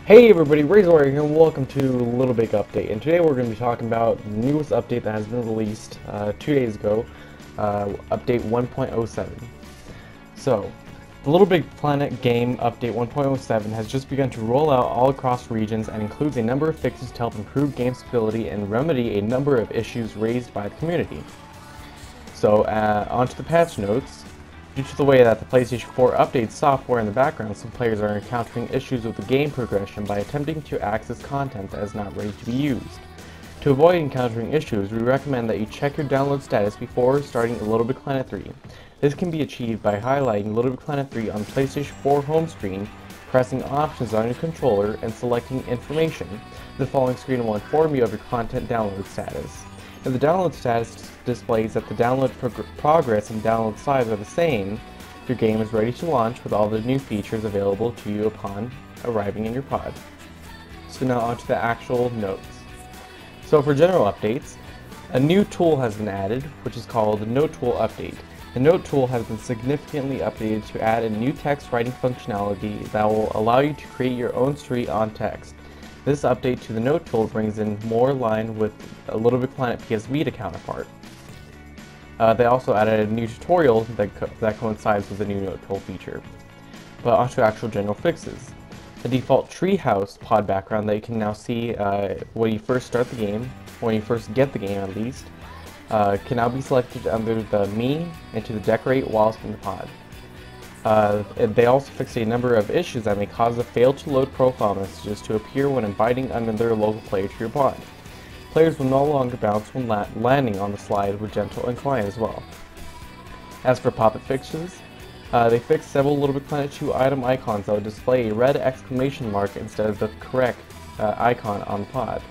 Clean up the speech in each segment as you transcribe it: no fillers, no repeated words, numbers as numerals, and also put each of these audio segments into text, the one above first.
Hey everybody, Razor here, and welcome to Little Big Update. And today we're going to be talking about the newest update that has been released 2 days ago, update 1.07. So, the Little Big Planet game update 1.07 has just begun to roll out all across regions and includes a number of fixes to help improve game stability and remedy a number of issues raised by the community. So, onto the patch notes. Due to the way that the PlayStation 4 updates software in the background, some players are encountering issues with the game progression by attempting to access content that is not ready to be used. To avoid encountering issues, we recommend that you check your download status before starting Little Big Planet 3. This can be achieved by highlighting Little Big Planet 3 on the PlayStation 4 home screen, pressing options on your controller, and selecting information. The following screen will inform you of your content download status. If the download status displays that the download progress and download size are the same, your game is ready to launch with all the new features available to you upon arriving in your pod. So now onto the actual notes. So for general updates, a new tool has been added, which is called the Note Tool Update. The Note Tool has been significantly updated to add a new text writing functionality that will allow you to create your own street on text. This update to the Note Tool brings in more line with a Little Big Planet PS Vita counterpart. They also added a new tutorial that coincides with the new Note Tool feature. But onto actual general fixes. The default treehouse pod background that you can now see when you first start the game, when you first get the game at least, can now be selected under the Me and to the Decorate whilst in the pod. They also fixed a number of issues that may cause the fail to load profile messages to appear when inviting another local player to your pod. Players will no longer bounce when landing on the slide with gentle incline as well. As for pop-up fixes, they fixed several Little Big Planet 2 item icons that would display a red exclamation mark instead of the correct icon on the pod.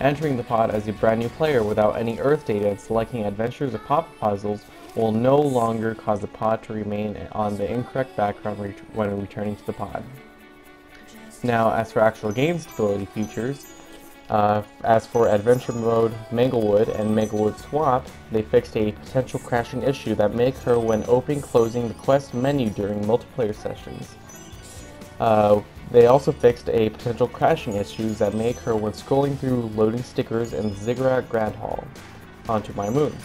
Entering the pod as a brand new player without any Earth data and selecting adventures or pop-up puzzles will no longer cause the pod to remain on the incorrect background when returning to the pod. Now, as for actual game stability features, as for Adventure Mode Manglewood and Manglewood Swap, they fixed a potential crashing issue that may occur when opening closing the quest menu during multiplayer sessions. They also fixed a potential crashing issues that may occur when scrolling through loading stickers in Ziggurat Grand Hall onto My Moon.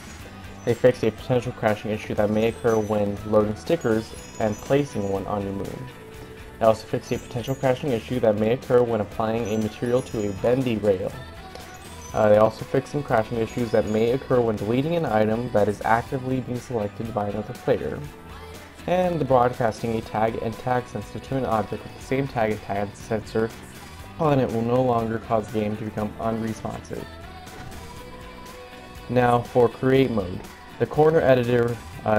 They fixed a potential crashing issue that may occur when loading stickers and placing one on your moon. They also fixed a potential crashing issue that may occur when applying a material to a bendy rail. They also fixed some crashing issues that may occur when deleting an item that is actively being selected by another player. And the broadcasting a tag and tag sensor to an object with the same tag and tag sensor on it will no longer cause the game to become unresponsive. Now for Create Mode. The Corner Editor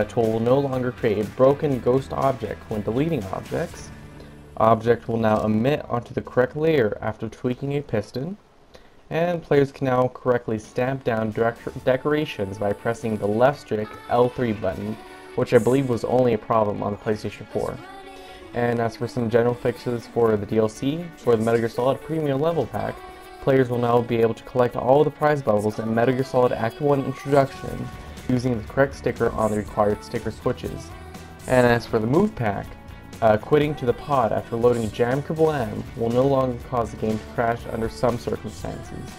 tool will no longer create a broken ghost object when deleting objects. Object will now emit onto the correct layer after tweaking a piston. And players can now correctly stamp down decorations by pressing the left stick L3 button, which I believe was only a problem on the PlayStation 4. And as for some general fixes for the DLC, for the Metal Gear Solid Premium Level Pack, players will now be able to collect all of the prize bubbles in Metal Gear Solid Act 1 Introduction using the correct sticker on the required sticker switches. And as for the Move Pack, quitting to the pod after loading Jam Kablam will no longer cause the game to crash under some circumstances.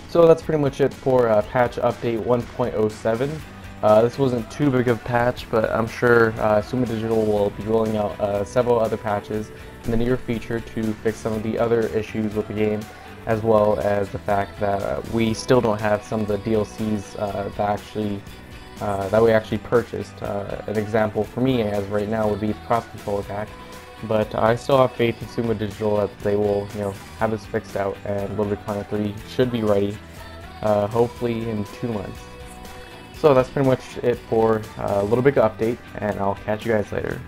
So that's pretty much it for patch update 1.07. This wasn't too big of a patch, but I'm sure Sumo Digital will be rolling out several other patches in the near future to fix some of the other issues with the game, as well as the fact that we still don't have some of the DLCs that we actually purchased. An example for me as of right now would be the Cross Controller pack, but I still have faith in Sumo Digital that they will, have this fixed out, and Little Big Planet 3 should be ready, hopefully in 2 months. So that's pretty much it for a Little Big Update, and I'll catch you guys later.